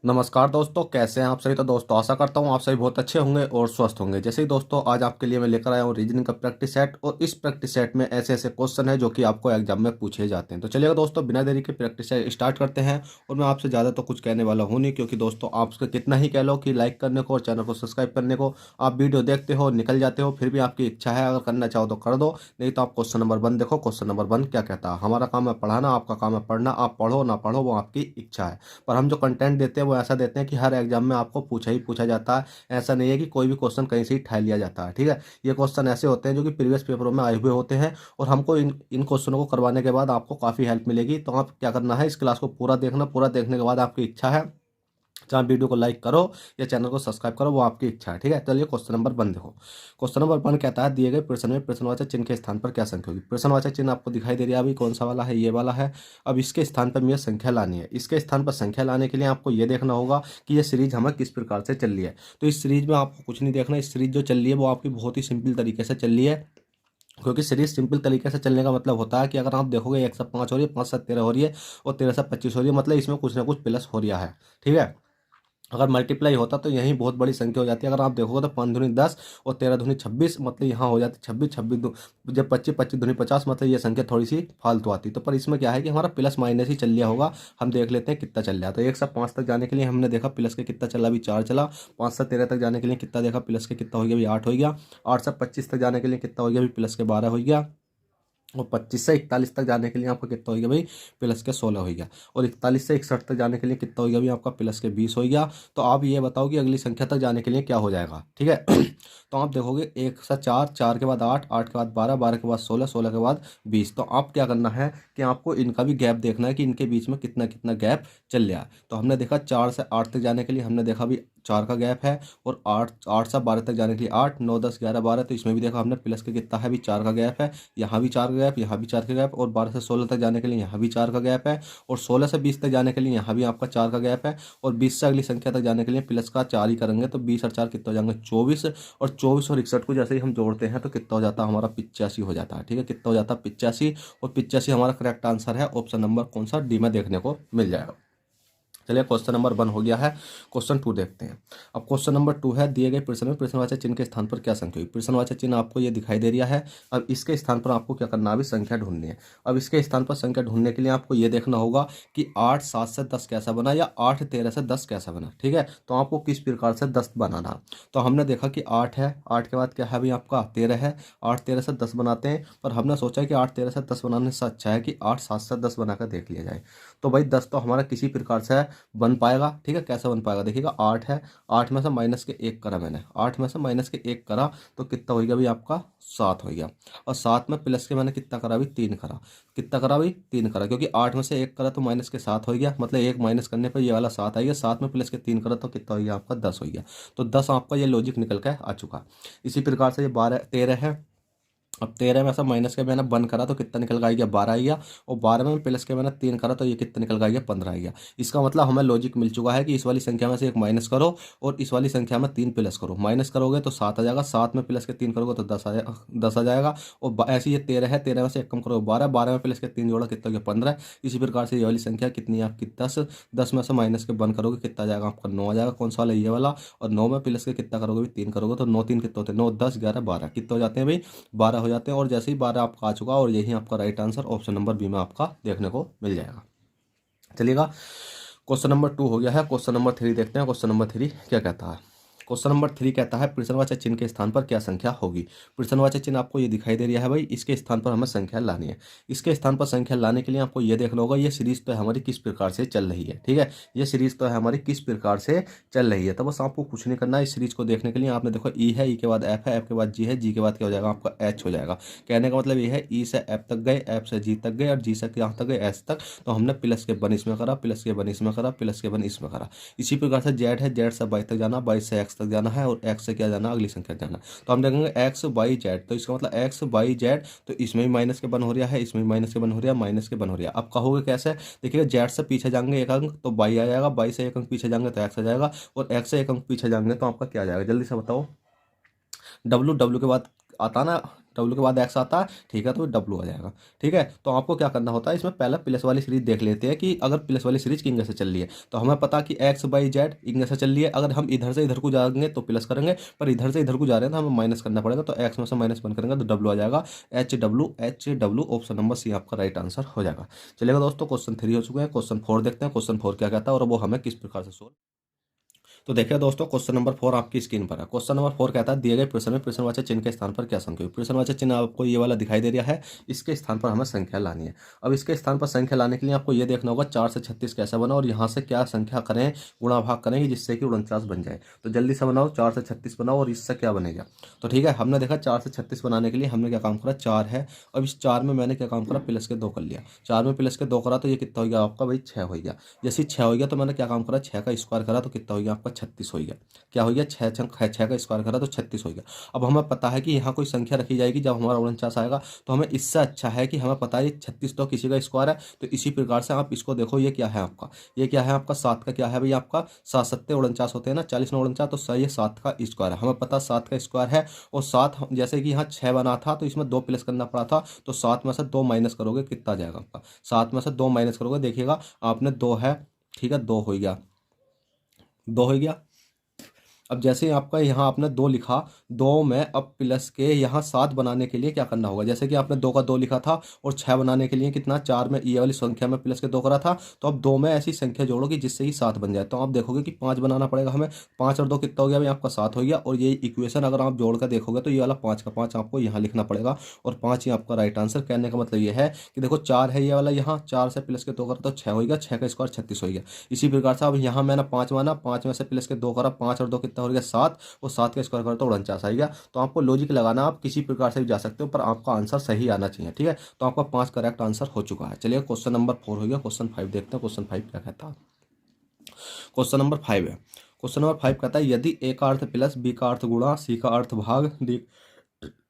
नमस्कार दोस्तों, कैसे हैं आप सभी। तो दोस्तों आशा करता हूं आप सभी बहुत अच्छे होंगे और स्वस्थ होंगे। जैसे ही दोस्तों आज आपके लिए मैं लेकर आया हूं रीजनिंग का प्रैक्टिस सेट, और इस प्रैक्टिस सेट में ऐसे ऐसे क्वेश्चन है जो कि आपको एग्जाम में पूछे जाते हैं। तो चलिएगा दोस्तों, बिना देरी के प्रैक्टिस सेट स्टार्ट करते हैं। और मैं आपसे ज़्यादा तो कुछ कहने वाला हूँ नहीं, क्योंकि दोस्तों आपसे कितना ही कह लो कि लाइक करने को और चैनल को सब्सक्राइब करने को, आप वीडियो देखते हो निकल जाते हो, फिर भी आपकी इच्छा है, अगर करना चाहो तो कर दो, नहीं तो आप क्वेश्चन नंबर 1 देखो। क्वेश्चन नंबर 1 क्या कहता है। हमारा काम है पढ़ाना, आपका काम है पढ़ना। आप पढ़ो ना पढ़ो वो आपकी इच्छा है, पर हम जो कंटेंट देते हैं वो ऐसा देते हैं कि हर एग्जाम में आपको पूछा ही पूछा जाता है। ऐसा नहीं है कि कोई भी क्वेश्चन कहीं से ही ठा लिया जाता है। ठीक है, ये क्वेश्चन ऐसे होते हैं जो कि प्रीवियस पेपरों में आए हुए होते हैं, और हमको इन क्वेश्चनों को करवाने के बाद आपको काफ़ी हेल्प मिलेगी। तो आप क्या करना है, इस क्लास को पूरा देखना। पूरा देखने के बाद आपकी इच्छा है, चाहे वीडियो को लाइक करो या चैनल को सब्सक्राइब करो, वो आपकी इच्छा है। ठीक है, चलिए क्वेश्चन नंबर 1 देखो। क्वेश्चन नंबर 1 कहता है, दिए गए प्रश्न में प्रश्नवाचक चिन्ह के स्थान पर क्या संख्या होगी। प्रश्नवाचक चिन्ह आपको दिखाई दे रही है अभी, कौन सा वाला है, ये वाला है। अब इसके स्थान पर मुझे संख्या लानी है। इसके स्थान पर संख्या लाने के लिए आपको ये देखना होगा कि ये सीरीज हमें किस प्रकार से चल रही है। तो इस सीरीज में आपको कुछ नहीं देखना। इस सीरीज जो चल रही है वो आपकी बहुत ही सिंपल तरीके से चल रही है, क्योंकि सीरीज सिंपल तरीके से चलने का मतलब होता है कि अगर आप देखोगे 1 से 5 हो रही है, 5 से 13 हो रही है, और 13 से 25 हो रही है, मतलब इसमें कुछ ना कुछ प्लस हो रहा है। ठीक है, अगर मल्टीप्लाई होता तो यही बहुत बड़ी संख्या हो जाती है। अगर आप देखोगे तो 5 दूनी 10 और 13 दूनी 26, मतलब यहाँ हो जाती 26, 26 जब 25, 25 दूनी 50, मतलब ये संख्या थोड़ी सी फालतू आती। तो पर इसमें क्या है कि हमारा प्लस माइनस ही चल लिया होगा। हम देख लेते हैं कितना चल रहा है। तो 1 से 5 तक जाने के लिए हमने देखा प्लस के कितना चला, अभी 4 चला। 5 से 13 तक जाने के लिए कितना देखा, प्लस के कितना हो गया, अभी 8 हो गया। 8 से 25 तक जाने के लिए कितना हो गया, अभी प्लस के 12 हो गया। और 25 से 41 तक जाने के लिए आपका कितना हो गया भाई, प्लस के 16 हो गया। और 41 से 61 तक जाने के लिए कितना हो गया भाई, आपका प्लस के 20 हो गया। तो आप ये बताओ कि अगली संख्या तक जाने के लिए क्या हो जाएगा। ठीक है तो आप देखोगे 1 से 4, 4 के बाद 8, 8 के बाद 12, 12 के बाद 16, 16 के बाद 20। तो आप क्या करना है कि आपको इनका भी गैप देखना है कि इनके बीच में कितना कितना गैप चल रहा है। तो हमने देखा 4 से 8 तक जाने के लिए हमने देखा भी 4 का गैप है, और 8 से 12 तक जाने के लिए 8, 9, 10, 11, 12। तो इसमें भी देखा हमने प्लस के कितना है भी 4 का गैप है, यहाँ भी 4 का गैप, यहाँ भी 4 का गैप। और 12 से 16 तक जाने के लिए यहाँ भी 4 का गैप है, और 16 से 20 तक जाने के लिए यहाँ भी आपका 4 का गैप है। और 20 से अगली संख्या तक जाने के लिए प्लस का 4 ही करेंगे। तो 20 और 4 कितना हो जाएंगे, 24। और 24 और 61 को जैसे ही हम जोड़ते हैं तो कितना हो जाता है हमारा, 85 हो जाता है। ठीक है, कितना हो जाता है, 85। और 85 हमारा करेक्ट आंसर है। ऑप्शन नंबर कौन सा, डी में देखने को मिल जाएगा। चलिए क्वेश्चन नंबर 1 हो गया है। क्वेश्चन 2 देखते हैं। अब क्वेश्चन नंबर 2 है, दिए गए प्रश्न में प्रश्नवाचक चिन्ह के स्थान पर क्या संख्या हुई। प्रश्नवाचक चिन्ह आपको ये दिखाई दे रहा है। अब इसके स्थान पर आपको क्या करना है, अभी संख्या ढूंढनी है। अब इसके स्थान पर संख्या ढूंढने के लिए आपको ये देखना होगा कि 8 7 से 10 कैसा बना, या 8 13 से 10 कैसा बना। ठीक है, तो आपको किस प्रकार से 10 बनाना। तो हमने देखा कि 8 है, 8 के बाद क्या है अभी आपका 13 है। 8 13 से 10 बनाते हैं, पर हमने सोचा कि 8 13 से 10 बनाने से अच्छा है कि 8 7 से 10 बनाकर देख लिया जाए। तो भाई 10 तो हमारा किसी प्रकार से बन पाएगा। ठीक है, कैसे बन पाएगा, देखिएगा 8 है, 8 में से माइनस के 1 करा मैंने, 8 में से माइनस के 1 करा तो कितना हो गया भाई आपका 7 हो गया। और 7 में प्लस के मैंने कितना करा भाई, 3 करा। कितना करा भाई, 3 करा, क्योंकि 8 में से 1 करा तो माइनस के 7 हो गया, मतलब 1 माइनस करने पर ये वाला 7 आएगा। 7 में प्लस के 3 करा तो कितना हो गया आपका 10 हो गया। तो 10 आपका ये लॉजिक निकल के आ चुका। इसी प्रकार से ये 12 13 है। अब 13 में से माइनस के मैंने 1 करा तो कितना निकल के आ गया, 12 आ गया। और 12 में प्लस के मैंने 3 करा तो ये कितना निकल के आ गया, 15 आ गया। इसका मतलब हमें लॉजिक मिल चुका है कि इस वाली संख्या में से 1 माइनस करो और इस वाली संख्या में 3 प्लस करो। माइनस करोगे तो 7 आ जाएगा, 7 में प्लस के 3 करोगे तो 10 आ जाएगा। और ऐसे ये 13 है, 13 में से 1 कम करोगे 12, 12 में प्लस के 3 जोड़ा कितना हो गया 15। इसी प्रकार से ये वाली संख्या कितनी है आपकी 10, 10 में से माइनस के 1 करोगे कितना आ जाएगा आपका 9 आ जाएगा। कौन सा वाला, ये वाला। और 9 में प्लस के कितना करोगे, 3 करोगे तो 9 3 कितना होते हैं, 9 10 11 12 कितने हो जाते हैं भाई, 12 हो जाते हैं। और जैसे ही 12 आपका आ चुका, और यही आपका right answer option number B में आपका देखने को मिल जाएगा। चलिएगा, क्वेश्चन नंबर 2 हो गया है। क्वेश्चन नंबर 3 देखते हैं। क्वेश्चन नंबर 3 क्या कहता है। क्वेश्चन नंबर 3 कहता है, प्रश्नवाचक चिन्ह के स्थान पर क्या संख्या होगी। प्रश्नवाचक चिन्ह आपको ये दिखाई दे रहा है भाई, इसके स्थान पर हमें संख्या लानी है। इसके स्थान पर संख्या लाने के लिए आपको ये देखना होगा ये सीरीज तो है हमारी किस प्रकार से चल रही है। ठीक है, ये सीरीज तो है हमारी किस प्रकार से चल रही है। तो बस आपको कुछ नहीं करना है। इस सीरीज को देखने के लिए आपने देखो ई है, ई के बाद एफ है, एफ के बाद जी है, जी के बाद क्या हो जाएगा आपका एच हो जाएगा। कहने का मतलब ये है ई से एफ तक गए, एफ से जी तक गए, और जी से यहाँ तक गए एच तक। तो हमने प्लस के 1 इसमें करा, प्लस के 1 इसमें करा, प्लस के 1 इसमें करा। इसी प्रकार से जेड है, जेड से 22 तक जाना, 22 से एक्स तक जाना है, और एक्स से क्या जाना, अगली संख्या जाना। तो हम देखेंगे एक्स वाई जेड, तो इसका मतलब एक्स वाई जेड। तो इसमें भी माइनस के 1 हो रहा है, इसमें भी माइनस के 1 हो रहा है, माइनस के 1 हो रहा है। अब कहोगे कैसे, देखिएगा जेड से पीछे जाएंगे 1 अंक तो वाई आ जाएगा, वाई से 1 अंक पीछे जाएंगे तो एक्स आ जाएगा, और एक्स से 1 अंक पीछे जाएंगे तो आपका क्या आ जाएगा, जल्दी से बताओ। डब्लू, डब्लू के बाद आता ना डब्ल्यू के बाद एक्स आता है, ठीक है, तो डब्ल्यू आ जाएगा। ठीक है, तो आपको क्या करना होता है, इसमें पहले प्लस वाली सीरीज देख लेते हैं कि अगर प्लस वाली सीरीज किंग से चल रही है तो हमें पता कि एक्स बाई जेड इंग से चल रही है। अगर हम इधर से इधर को जाएंगे तो प्लस करेंगे, पर इधर से इधर को जा रहे हैं तो हमें माइनस करना पड़ेगा, तो एक्स में से -1 करेंगे तो डब्ल्यू आ जाएगा, H W. Option number C आपका राइट आंसर हो जाएगा। चलिएगा दोस्तों, क्वेश्चन 3 हो चुके हैं, क्वेश्चन 4 देखते हैं। क्वेश्चन 4 क्या कहता है और वो हमें किस प्रकार से सोल्व। तो देखिए दोस्तों, क्वेश्चन नंबर 4 आपकी स्क्रीन पर है। क्वेश्चन नंबर 4 कहता है दिए गए प्रश्न में प्रश्नवाचक चिन्ह के स्थान पर क्या संख्या हुई। प्रश्नवाचक चिन्ह आपको ये वाला दिखाई दे रहा है, इसके स्थान पर हमें संख्या लानी है। अब इसके स्थान पर संख्या लाने के लिए आपको ये देखना होगा 4 से 36 कैसे बना और यहाँ से क्या संख्या करें, गुणा भाग करेंगे जिससे कि 49 बन जाए। तो जल्दी से बनाओ, 4 से 36 बनाओ और इससे क्या बनेगा। तो ठीक है, हमने देखा 4 से 36 बनाने के लिए हमने क्या काम करा, 4 है। अब इस 4 में मैंने क्या काम करा, प्लस के 2 कर लिया। 4 में प्लस के 2 करा तो ये कितना हो गया आपका भाई, 6 हो गया। जैसे 6 हो गया तो मैंने क्या काम करा, 6 का स्क्वायर करा तो कितना हो गया आपका, 36 हो गया। क्या हो गया, 6 का स्क्वायर करा तो 36 हो गया। अब हमें पता है कि यहाँ कोई संख्या रखी जाएगी जब हमारा 49 आएगा, तो हमें इससे अच्छा है कि हमें पता है 36 तो किसी का स्क्वायर है। तो इसी प्रकार से आप इसको देखो, ये क्या है आपका, ये क्या है आपका 7 का क्या है भाई आपका, 7 सत्ते 49 होते हैं ना, 40 49, तो सही है 7 का स्क्वायर है। हमें पता 7 का स्क्वायर है और 7 जैसे कि यहाँ 6 बना था तो इसमें 2 प्लस करना पड़ा था, तो 7 में से 2 माइनस करोगे कितना जाएगा आपका, 7 में से 2 माइनस करोगे, देखिएगा आपने 2 है, ठीक है, 2 हो गया, 2 हो गया। अब जैसे आपका यहाँ आपने 2 लिखा, 2 में अब प्लस के यहाँ 7 बनाने के लिए क्या करना होगा, जैसे कि आपने 2 का 2 लिखा था और 6 बनाने के लिए कितना, 4 में ये वाली संख्या में प्लस के 2 करा था, तो अब 2 में ऐसी संख्या जोड़ोगे जिससे ही 7 बन जाए। तो आप देखोगे कि 5 बनाना पड़ेगा हमें, 5 और 2 कितना हो गया भाई आपका, 7 हो गया। और ये इक्वेशन अगर आप जोड़ कर देखोगे तो ये वाला 5 का 5 आपको यहाँ लिखना पड़ेगा और 5 ही आपका राइट आंसर। कहने का मतलब ये है कि देखो 4 है ये वाला, यहाँ 4 से प्लस के 2 करा तो 6 हो गया, 6 का स्क्वायर 36 हो गया। इसी प्रकार से अब यहाँ मैंने 5 माना, 5 में से प्लस के 2 करा, 5 और 2 कितना हो गया 7, और 7 का स्क्वायर करो तो 49 आएगा। तो आपको लॉजिक लगाना, आप किसी प्रकार से भी जा सकते हो पर आपका आंसर सही आना चाहिए। ठीक है, तो आपका 5 करेक्ट आंसर हो चुका है। चलिए क्वेश्चन नंबर 4 हो गया, क्वेश्चन 5 देखते हैं। क्वेश्चन 5 क्या कहता है, क्वेश्चन नंबर 5 है। क्वेश्चन नंबर 5 कहता है यदि ए का अर्थ प्लस, बी का अर्थ गुणा, सी का अर्थ भाग,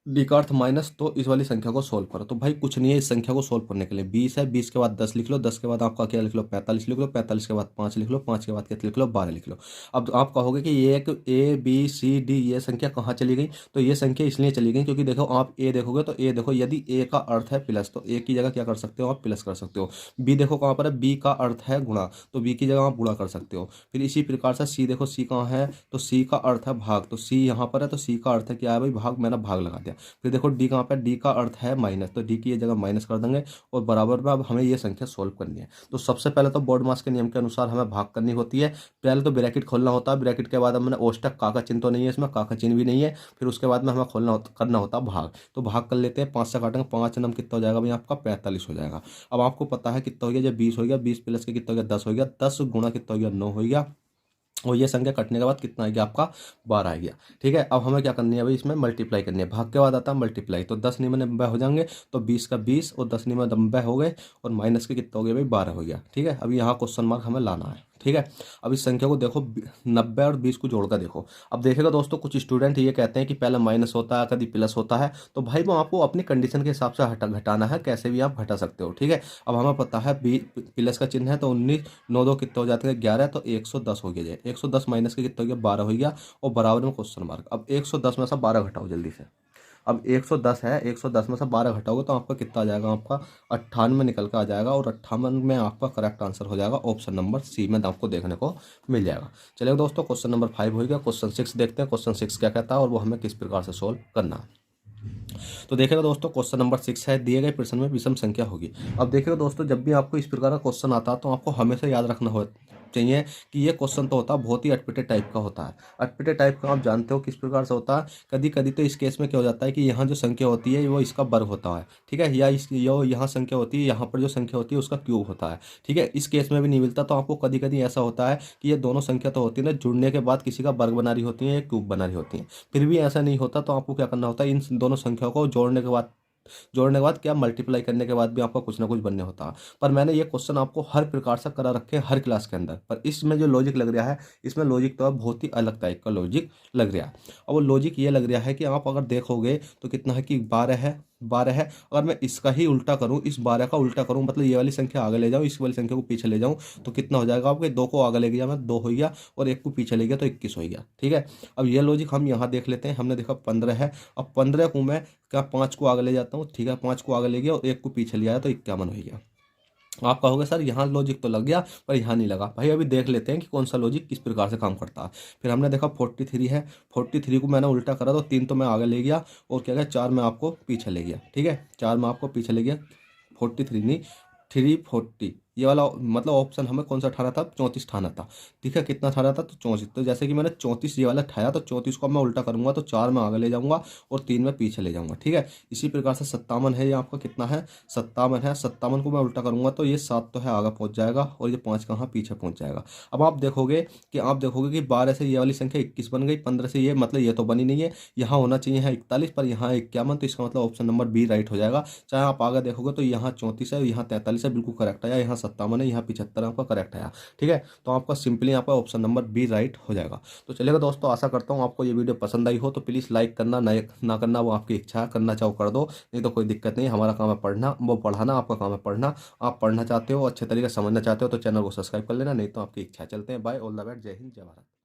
डी का अर्थ माइनस, तो इस वाली संख्या को सोल्व करो। तो भाई कुछ नहीं है इस संख्या को सोल्व करने के लिए, 20 है, 20 के बाद 10 लिख लो, 10 के बाद आपका क्या लिख लो, 45 लिख लो, 45 के बाद 5 लिख लो, 5 के बाद क्या लिख लो, 12 लिख लो। अब आप कहोगे कि ये एक ए बी सी डी ये संख्या कहाँ चली गई, तो ये संख्या इसलिए चली गई क्योंकि देखो आप ए देखोगे तो ए देखो, यदि ए का अर्थ है प्लस तो ए की जगह क्या कर सकते हो आप, प्लस कर सकते हो। बी देखो कहाँ पर है, बी का अर्थ है गुणा, तो बी की जगह आप गुणा कर सकते हो। फिर इसी प्रकार से सी देखो, सी कहाँ है, तो सी का अर्थ है भाग, तो सी यहाँ पर है, तो सी का अर्थ है क्या है भाई, भाग, मैंने भाग लगा दिया। फिर देखो डी कहाँ पर, डी का अर्थ है माइनस, तो डी की ये जगह माइनस कर देंगे और बराबर में अब हमें ये संख्या सोल्व करनी है। तो सबसे पहले तो बोर्ड मास के नियम के अनुसार हमें भाग करनी होती है। पहले तो ब्रैकेट खोलना होता है, ब्रैकेट के बाद हमने ओष्टक, का चिन्ह तो नहीं है इसमें, का चिन्ह भी नहीं है। फिर उसके बाद में हमें करना होता है भाग। तो भाग कर लेते हैं, 5 से काटेंगे, 5 नम कितना हो जाएगा भाई आपका, 45 हो जाएगा। अब आपको पता है कितना हो गया, जब 20 हो गया, 20 प्लस के कितना हो गया, 10 हो गया, 10 गुणा कितना हो गया, 9 हो गया। और ये संख्या कटने के बाद कितना आ गया आपका, 12 आ गया। ठीक है, अब हमें क्या करनी है भाई, इसमें मल्टीप्लाई करनी है। भाग के बाद आता है मल्टीप्लाई, तो 10 नियम 90 हो जाएंगे, तो 20 का 20 और 10 नियम 90 हो गए और माइनस के कितना हो गया भाई, 12 हो गया। ठीक है, अब यहाँ क्वेश्चन मार्क हमें लाना है। ठीक है, अब इस संख्या को देखो, 90 और 20 को जोड़कर देखो। अब देखेगा दोस्तों, कुछ स्टूडेंट ये कहते हैं कि पहले माइनस होता है कभी प्लस होता है, तो भाई वो आपको अपनी कंडीशन के हिसाब से घटाना है, कैसे भी आप घटा सकते हो। ठीक है, अब हमें पता है प्लस का चिन्ह है, तो 19 9 2 कितना हो जाते हैं 11, तो 110 हो गया। 110 माइनस के कितना हो गया, 12 हो गया और बराबर में क्वेश्चन मार्क। अब 110 में से 12 घटाओ जल्दी से। अब 110 है, 110 में से 12 घटाओगे तो आपका कितना आ जाएगा, आपका 98 निकल कर आ जाएगा और 58 में आपका करेक्ट आंसर हो जाएगा ऑप्शन नंबर सी में आपको देखने को मिल जाएगा। चलिए दोस्तों, क्वेश्चन नंबर 5 हो गया। क्वेश्चन 6 देखते हैं, क्वेश्चन 6 क्या कहता है और वो हमें किस प्रकार से सोल्व करना है। तो देखिएगा दोस्तों, क्वेश्चन नंबर 6 है, दिए गए प्रश्न में विषम संख्या होगी। अब देखिएगा दोस्तों, जब भी आपको इस प्रकार का क्वेश्चन आता है तो आपको हमेशा याद रखना हो चाहिए कि ये क्वेश्चन तो होता है बहुत ही अटपटे टाइप का होता है। अटपटे टाइप का आप जानते हो किस प्रकार से होता है, कभी कभी तो इस केस में क्या हो जाता है कि यहाँ जो संख्या होती है वो इसका वर्ग होता है। ठीक है, या यहाँ संख्या होती है, यहाँ पर जो संख्या होती है उसका क्यूब होता है। ठीक है, इस केस में भी नहीं मिलता, तो आपको कभी कभी ऐसा होता है कि ये दोनों संख्या तो होती है ना, जुड़ने के बाद किसी का वर्ग बना रही होती है या क्यूब बना रही होती है। फिर भी ऐसा नहीं होता, तो आपको क्या करना होता है, इन दोनों संख्याओं को जोड़ने के बाद क्या, मल्टीप्लाई करने के बाद भी आपका कुछ ना कुछ बनने होता है। पर मैंने ये क्वेश्चन आपको हर प्रकार से करा रखे हैं हर क्लास के अंदर, पर इसमें जो लॉजिक लग रहा है, इसमें लॉजिक तो बहुत ही अलग टाइप का लॉजिक लग रहा है। और वो लॉजिक ये लग रहा है कि आप अगर देखोगे तो कितना है कि 12 है, 12 है। अगर मैं इसका ही उल्टा करूँ, इस 12 का उल्टा करूँ, मतलब ये वाली संख्या आगे ले जाऊँ, इस वाली संख्या को पीछे ले जाऊँ, तो कितना हो जाएगा आपके? 2 को आगे ले गया मैं, 2 हो गया, और 1 को पीछे ले गया तो 21 हो गया। ठीक है, अब ये लॉजिक हम यहाँ देख लेते हैं। हमने देखा 15 है, अब 15 को मैं क्या 5 को आगे ले जाता हूँ। ठीक है, 5 को आगे ले गया और 1 को पीछे ले आया तो 51 हो गया। आप कहोगे सर यहाँ लॉजिक तो लग गया पर यहाँ नहीं लगा। भाई अभी देख लेते हैं कि कौन सा लॉजिक किस प्रकार से काम करता है। फिर हमने देखा 43 है, 43 को मैंने उल्टा करा तो 3 तो मैं आगे ले गया और क्या गया 4 में आपको पीछे ले गया। ठीक है, 4 में आपको पीछे ले गया, 43 नहीं 340, ये वाला मतलब ऑप्शन हमें कौन सा उठाना था? 34 उठाना था। ठीक है, कितना उठाना था? तो 34। तो जैसे कि मैंने 34 ये वाला उठाया तो 34 को मैं उल्टा करूंगा तो 4 में आगे ले जाऊंगा और 3 में पीछे ले जाऊंगा। ठीक है, इसी प्रकार से 57 है, ये आपका कितना है? 57 है। 57 को मैं उल्टा करूंगा तो ये 7 तो है आगे पहुंच जाएगा और ये 5 कहाँ पीछे पहुंच जाएगा। अब आप देखोगे कि 12 से ये वाली संख्या 21 बन गई, 15 से ये मतलब ये तो बनी नहीं है, यहाँ होना चाहिए है 41 पर यहाँ 51, तो इसका मतलब ऑप्शन नंबर बी राइट हो जाएगा। चाहे आप आगे देखोगे तो यहाँ 34 है, यहाँ 43 है, बिल्कुल करेक्ट आया, यहाँ 57 है, यहाँ 75 आपका करेक्ट आया। ठीक है, तो आपका सिंपली यहाँ पर ऑप्शन नंबर बी राइट हो जाएगा। तो चलेगा दोस्तों, आशा करता हूँ आपको ये वीडियो पसंद आई हो। तो प्लीज़ लाइक करना, ना करना वो आपकी इच्छा है, करना चाहो कर दो, नहीं तो कोई दिक्कत नहीं। हमारा काम है पढ़ना, वो पढ़ाना, आपका काम है पढ़ना। आप पढ़ना चाहते हो, अच्छे तरीके से समझना चाहते हो तो चैनल को सब्सक्राइब कर लेना, नहीं तो आपकी इच्छा। चलते हैं, बाय, ऑल द बेस्ट, जय हिंद, जय भारत।